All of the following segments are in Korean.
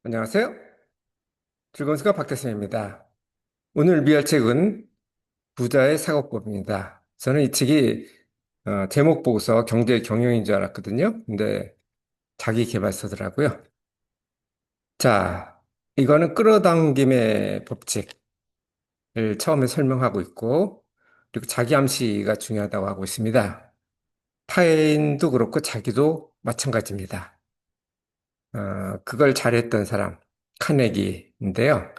안녕하세요. 즐거운 시간 박태선입니다. 오늘 미할 책은 부자의 사고법입니다. 저는 이 책이 제목 보고서 경제 경영인 줄 알았거든요. 근데 자기 계발서더라고요. 자, 이거는 끌어당김의 법칙을 처음에 설명하고 있고, 그리고 자기 암시가 중요하다고 하고 있습니다. 타인도 그렇고 자기도 마찬가지입니다. 그걸 잘했던 사람, 카네기인데요.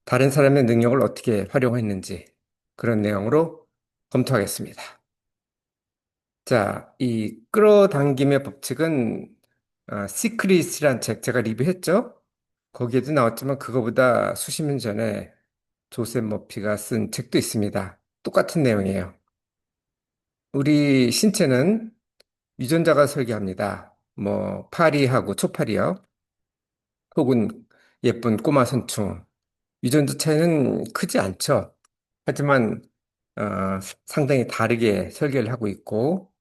다른 사람의 능력을 어떻게 활용했는지 그런 내용으로 검토하겠습니다. 자, 이 끌어당김의 법칙은 시크릿이란 책 제가 리뷰했죠? 거기에도 나왔지만 그거보다 수십 년 전에 조셉 머피가 쓴 책도 있습니다. 똑같은 내용이에요. 우리 신체는 유전자가 설계합니다. 뭐 파리하고 초파리요. 혹은 예쁜 꼬마 선충. 유전자 차이는 크지 않죠. 하지만 상당히 다르게 설계를 하고 있고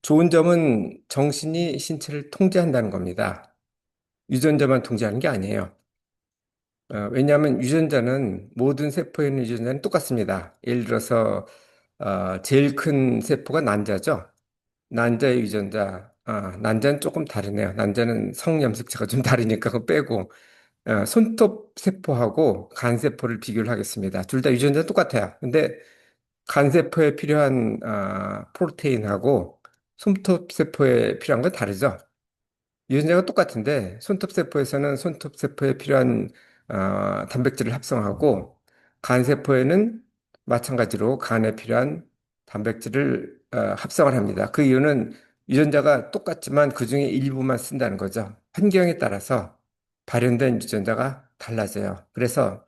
좋은 점은 정신이 신체를 통제한다는 겁니다. 유전자만 통제하는 게 아니에요. 왜냐하면 유전자는 모든 세포에 있는 유전자는 똑같습니다. 예를 들어서 제일 큰 세포가 난자죠. 난자의 유전자, 난자는 조금 다르네요. 난자는 성염색체가 좀 다르니까 그거 빼고 손톱 세포하고 간 세포를 비교를 하겠습니다. 둘 다 유전자 똑같아요. 근데 간 세포에 필요한 프로테인하고 손톱 세포에 필요한 건 다르죠. 유전자가 똑같은데 손톱 세포에서는 손톱 세포에 필요한 단백질을 합성하고 간 세포에는 마찬가지로 간에 필요한 단백질을 합성을 합니다. 그 이유는 유전자가 똑같지만 그 중에 일부만 쓴다는 거죠. 환경에 따라서 발현된 유전자가 달라져요. 그래서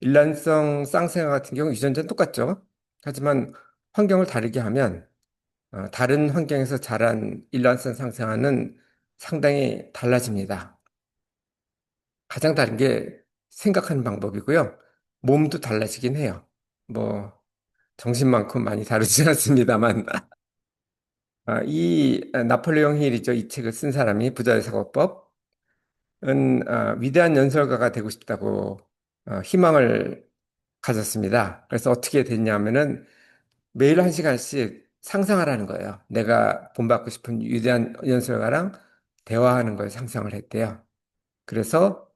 일란성 쌍생아 같은 경우 유전자는 똑같죠. 하지만 환경을 다르게 하면 다른 환경에서 자란 일란성 쌍생아는 상당히 달라집니다. 가장 다른 게 생각하는 방법이고요. 몸도 달라지긴 해요. 뭐 정신만큼 많이 다르지 않습니다만 이 나폴레옹 힐이죠. 이 책을 쓴 사람이 부자의 사고법은 위대한 연설가가 되고 싶다고 희망을 가졌습니다. 그래서 어떻게 됐냐면은 매일 한 시간씩 상상하라는 거예요. 내가 본받고 싶은 위대한 연설가랑 대화하는 걸 상상을 했대요. 그래서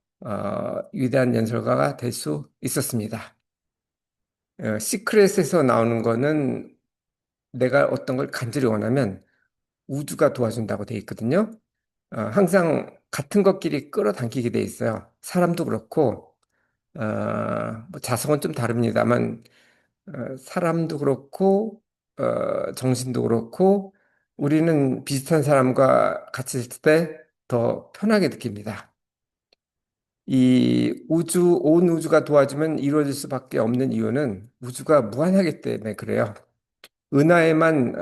위대한 연설가가 될 수 있었습니다. 시크릿에서 나오는 거는 내가 어떤 걸 간절히 원하면 우주가 도와준다고 돼 있거든요. 항상 같은 것끼리 끌어당기게 돼 있어요. 사람도 그렇고, 뭐 자성은 좀 다릅니다만, 사람도 그렇고, 정신도 그렇고, 우리는 비슷한 사람과 같이 있을 때 더 편하게 느낍니다. 이 온 우주가 도와주면 이루어질 수밖에 없는 이유는 우주가 무한하기 때문에 그래요. 은하에만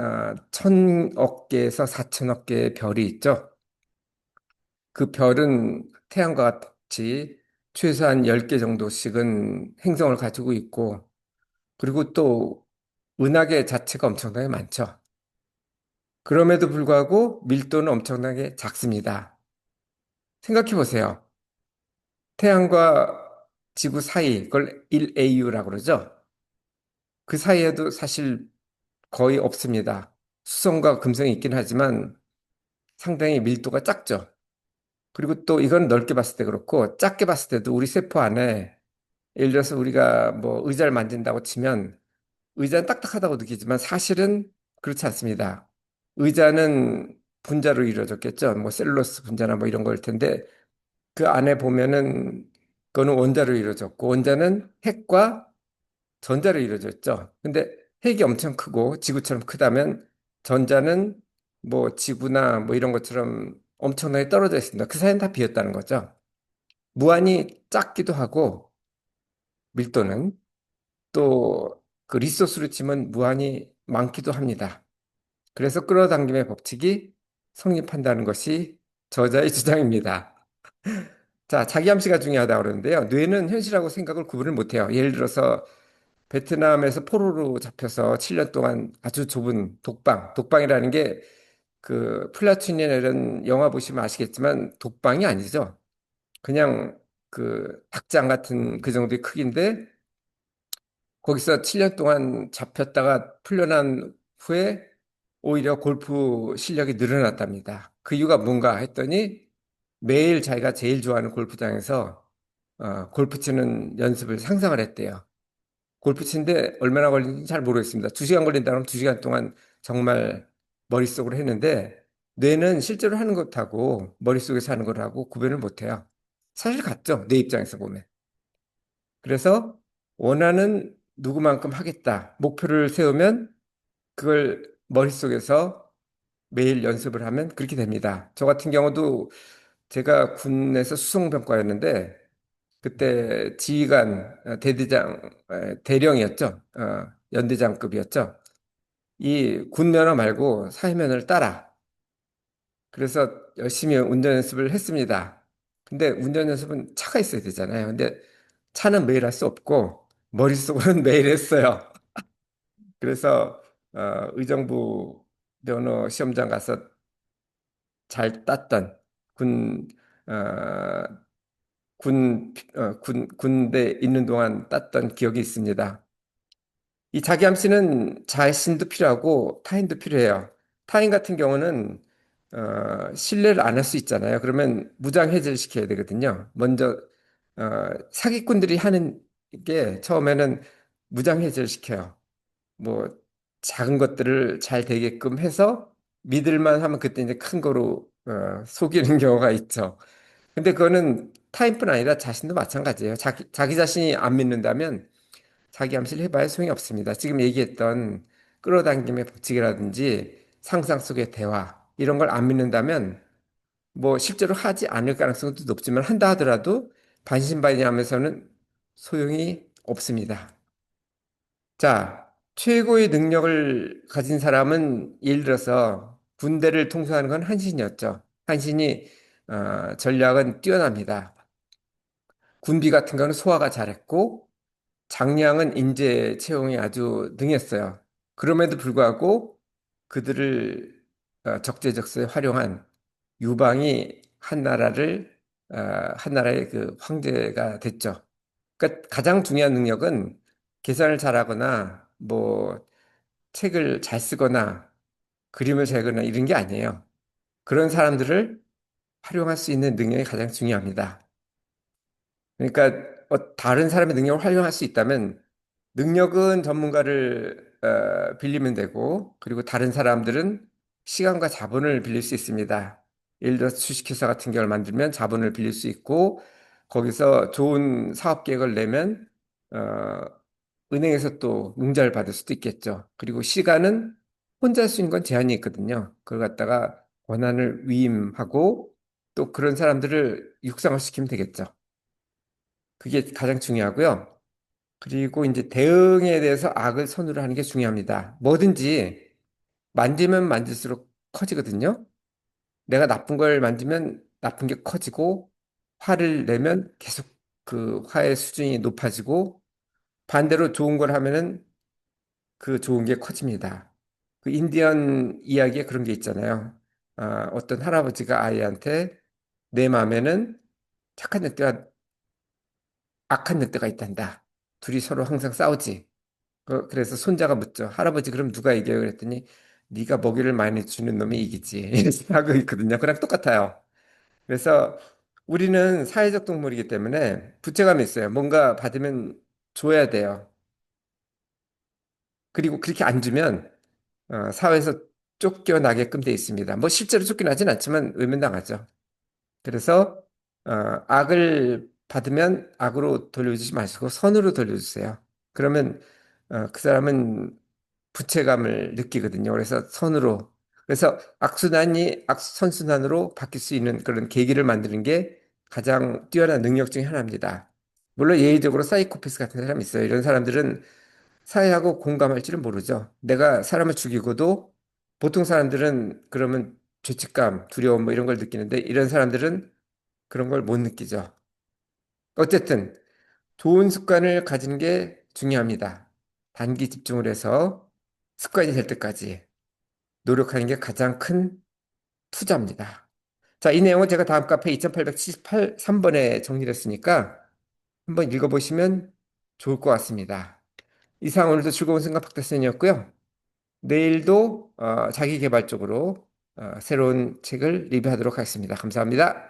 1,000억 개에서 4천억 개의 별이 있죠. 그 별은 태양과 같이 최소한 10개 정도씩은 행성을 가지고 있고, 그리고 또 은하계 자체가 엄청나게 많죠. 그럼에도 불구하고 밀도는 엄청나게 작습니다. 생각해 보세요. 태양과 지구 사이, 그걸 1AU라고 그러죠. 그 사이에도 사실 거의 없습니다. 수성과 금성이 있긴 하지만 상당히 밀도가 작죠. 그리고 또 이건 넓게 봤을 때 그렇고 작게 봤을 때도 우리 세포 안에 예를 들어서 우리가 뭐 의자를 만진다고 치면 의자는 딱딱하다고 느끼지만 사실은 그렇지 않습니다. 의자는 분자로 이루어졌겠죠. 뭐 셀룰로스 분자나 뭐 이런 걸 텐데 그 안에 보면은 그거는 원자로 이루어졌고 원자는 핵과 전자로 이루어졌죠. 근데 핵이 엄청 크고 지구처럼 크다면 전자는 뭐 지구나 뭐 이런 것처럼 엄청나게 떨어져 있습니다. 그 사이는 다 비었다는 거죠. 무한히 작기도 하고 밀도는 또 그 리소스로 치면 무한히 많기도 합니다. 그래서 끌어당김의 법칙이 성립한다는 것이 저자의 주장입니다. 자, 자기 암시가 중요하다고 그러는데요. 뇌는 현실하고 생각을 구분을 못해요. 예를 들어서 베트남에서 포로로 잡혀서 7년 동안 아주 좁은 독방이라는 게 그 플라툰이나 이런 영화 보시면 아시겠지만 독방이 아니죠. 그냥 그 닭장 같은 그 정도의 크기인데 거기서 7년 동안 잡혔다가 풀려난 후에 오히려 골프 실력이 늘어났답니다. 그 이유가 뭔가 했더니 매일 자기가 제일 좋아하는 골프장에서 골프 치는 연습을 상상을 했대요. 골프 치는데 얼마나 걸리는지 잘 모르겠습니다. 2시간 걸린다 그러면 2시간 동안 정말 머릿속으로 했는데 뇌는 실제로 하는 것하고 머릿속에서 하는 거하고 구별을 못해요. 사실 같죠? 내 입장에서 보면. 그래서 원하는 누구만큼 하겠다. 목표를 세우면 그걸 머릿속에서 매일 연습을 하면 그렇게 됩니다. 저 같은 경우도 제가 군에서 수송병과였는데 그때 지휘관 대대장 대령이었죠. 연대장급이었죠. 이 군면허 말고 사회면허를 따라. 그래서 열심히 운전 연습을 했습니다. 근데 운전 연습은 차가 있어야 되잖아요. 근데 차는 매일 할 수 없고 머릿속으로는 매일 했어요. 그래서 의정부 면허 시험장 가서 잘 땄던 군, 어, 군대 있는 동안 땄던 기억이 있습니다. 이 자기암시는 자신도 필요하고 타인도 필요해요. 타인 같은 경우는 신뢰를 안 할 수 있잖아요. 그러면 무장 해제를 시켜야 되거든요. 먼저 사기꾼들이 하는 게 처음에는 무장 해제를 시켜요. 뭐 작은 것들을 잘 되게끔 해서 믿을만 하면 그때 이제 큰 거로 속이는 경우가 있죠. 근데 그거는 타인뿐 아니라 자신도 마찬가지예요. 자기 자신이 안 믿는다면 자기 암시를 해봐야 소용이 없습니다. 지금 얘기했던 끌어당김의 법칙이라든지 상상 속의 대화 이런 걸 안 믿는다면 뭐 실제로 하지 않을 가능성도 높지만 한다 하더라도 반신반의하면서는 소용이 없습니다. 자, 최고의 능력을 가진 사람은 예를 들어서 군대를 통수하는 건 한신이었죠. 한신이 전략은 뛰어납니다. 군비 같은 거는 소화가 잘했고 장량은 인재 채용이 아주 능했어요. 그럼에도 불구하고 그들을 적재적소에 활용한 유방이 한 나라의 그 황제가 됐죠. 그러니까 가장 중요한 능력은 계산을 잘하거나 뭐 책을 잘 쓰거나 그림을 잘 그리거나 이런 게 아니에요. 그런 사람들을 활용할 수 있는 능력이 가장 중요합니다. 그러니까 다른 사람의 능력을 활용할 수 있다면 능력은 전문가를 빌리면 되고 그리고 다른 사람들은 시간과 자본을 빌릴 수 있습니다. 예를 들어서 주식회사 같은 경우를 만들면 자본을 빌릴 수 있고 거기서 좋은 사업 계획을 내면 어, 은행에서 또 융자를 받을 수도 있겠죠. 그리고 시간은 혼자 할 수 있는 건 제한이 있거든요. 그걸 갖다가 권한을 위임하고 또 그런 사람들을 육성시키면 되겠죠. 그게 가장 중요하고요. 그리고 이제 대응에 대해서 악을 선으로 하는 게 중요합니다. 뭐든지 만지면 만질수록 커지거든요. 내가 나쁜 걸 만지면 나쁜 게 커지고 화를 내면 계속 그 화의 수준이 높아지고 반대로 좋은 걸 하면은 그 좋은 게 커집니다. 그 인디언 이야기에 그런 게 있잖아요. 어떤 할아버지가 아이한테 내 마음에는 착한 늑대와 악한 늑대가 있단다. 둘이 서로 항상 싸우지. 그래서 손자가 묻죠. 할아버지 그럼 누가 이겨요? 그랬더니 네가 먹이를 많이 주는 놈이 이기지. 이렇게 하고 있거든요. 그랑 똑같아요. 그래서 우리는 사회적 동물이기 때문에 부채감이 있어요. 뭔가 받으면 줘야 돼요. 그리고 그렇게 안 주면 사회에서 쫓겨나게끔 돼 있습니다. 뭐 실제로 쫓겨나진 않지만 외면당하죠. 그래서 악을 받으면 악으로 돌려주지 마시고 선으로 돌려주세요. 그러면 그 사람은 부채감을 느끼거든요. 그래서 선으로 그래서 악순환이 악선순환으로 바뀔 수 있는 그런 계기를 만드는 게 가장 뛰어난 능력 중에 하나입니다. 물론 예외적으로 사이코패스 같은 사람이 있어요. 이런 사람들은 사회하고 공감할지를 모르죠. 내가 사람을 죽이고도 보통 사람들은 그러면 죄책감, 두려움 뭐 이런 걸 느끼는데 이런 사람들은 그런 걸 못 느끼죠. 어쨌든 좋은 습관을 가지는 게 중요합니다. 단기 집중을 해서 습관이 될 때까지 노력하는 게 가장 큰 투자입니다. 자, 이 내용은 제가 다음 카페 2873번에 정리를 했으니까 한번 읽어보시면 좋을 것 같습니다. 이상 오늘도 즐거운 생각 박다선이었고요. 내일도 자기 개발적으로 새로운 책을 리뷰하도록 하겠습니다. 감사합니다.